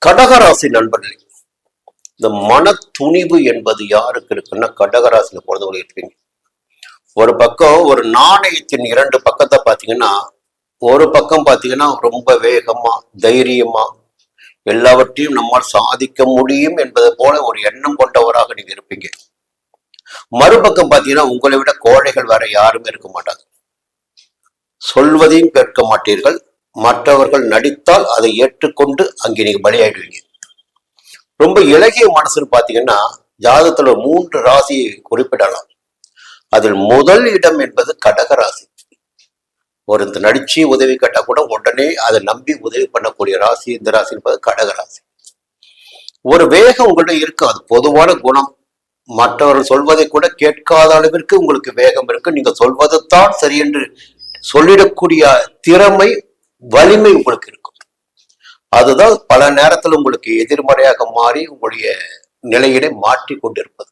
கடகராசி நண்பர்களே, இந்த மன துணிவு என்பது யாருக்கு இருக்குன்னா கடகராசியில பிறந்தவங்க இருப்பீங்க. ஒரு பக்கம் ஒரு நாணயத்தின் இரண்டு பக்கத்தை பார்த்தீங்கன்னா, ஒரு பக்கம் பார்த்தீங்கன்னா ரொம்ப வேகமா தைரியமா எல்லாவற்றையும் நம்மால் சாதிக்க முடியும் என்பதை போல ஒரு எண்ணம் கொண்டவராக நீங்க இருப்பீங்க. மறுபக்கம் பார்த்தீங்கன்னா உங்களை விட கோழைகள் வேற யாருமே இருக்க மாட்டாங்க. சொல்வதையும் கேட்க மாட்டீர்கள், மற்றவர்கள் நடித்தால் அதை ஏற்றுக்கொண்டு அங்கே நீங்க பலியாயிடுவீங்க. ரொம்ப இலகிய மனசுன்னு பாத்தீங்கன்னா ஜாதகத்துல 3 ராசியை குறிப்பிடலாம். அதில் முதல் இடம் என்பது கடகராசி. ஒரு நடிச்சு உதவி கேட்டா கூட உடனே அதை நம்பி உதவி பண்ணக்கூடிய ராசி இந்த ராசி என்பது கடகராசி. ஒரு வேகம் உங்கள்ட்ட இருக்கு, அது பொதுவான குணம். மற்றவர்கள் சொல்வதை கூட கேட்காத அளவிற்கு உங்களுக்கு வேகம் இருக்கு. நீங்க சொல்வதைத்தான் சரி என்று சொல்லிடக்கூடிய திறமை வலிமை உங்களுக்கு இருக்கும். அதுதான் பல நேரத்தில் உங்களுக்கு எதிர்மறையாக மாறி உங்களுடைய நிலையினை மாற்றி கொண்டிருப்பது.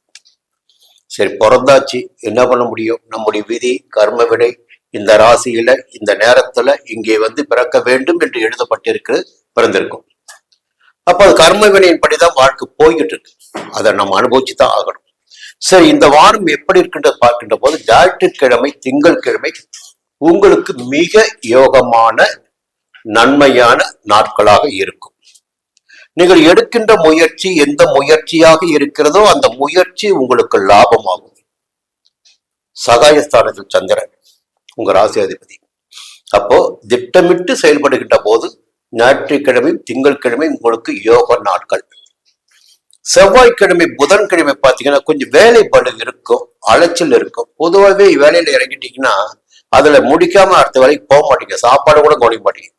சரி, பிறந்தாச்சு, என்ன பண்ண முடியும்? நம்முடைய விதி கர்ம விடை இந்த ராசியில இந்த நேரத்துல இங்கே பிறக்க வேண்டும் என்று எழுதப்பட்டிருக்கு, பிறந்திருக்கும். அப்ப அது கர்ம வினையின் படிதான் வாழ்க்கை போய்கிட்டு இருக்கு. அதை நம்ம அனுபவிச்சுதான் ஆகணும். சரி, இந்த வாரம் எப்படி இருக்கின்றது பார்க்கின்ற போது ஞாயிற்றுக்கிழமை திங்கட்கிழமை உங்களுக்கு மிக யோகமான நன்மையான நாட்களாக இருக்கும். நீங்கள் எடுக்கின்ற முயற்சி எந்த முயற்சியாக இருக்கிறதோ அந்த முயற்சி உங்களுக்கு லாபமாகும். சகாயஸ்தானத்தில் சந்திரன் உங்க ராசி அதிபதி. அப்போ திட்டமிட்டு செயல்படுகின்ற போது ஞாயிற்றுக்கிழமை திங்கட்கிழமை உங்களுக்கு யோக நாட்கள். செவ்வாய்க்கிழமை புதன்கிழமை பார்த்தீங்கன்னா கொஞ்சம் வேலை பளு இருக்கும், அலைச்சல் இருக்கும். பொதுவாகவே வேலையில இறங்கிட்டீங்கன்னா அதுல முடிக்காம அடுத்த வேலைக்கு போக மாட்டீங்க, சாப்பாடு கூட கவனிக்க மாட்டீங்க.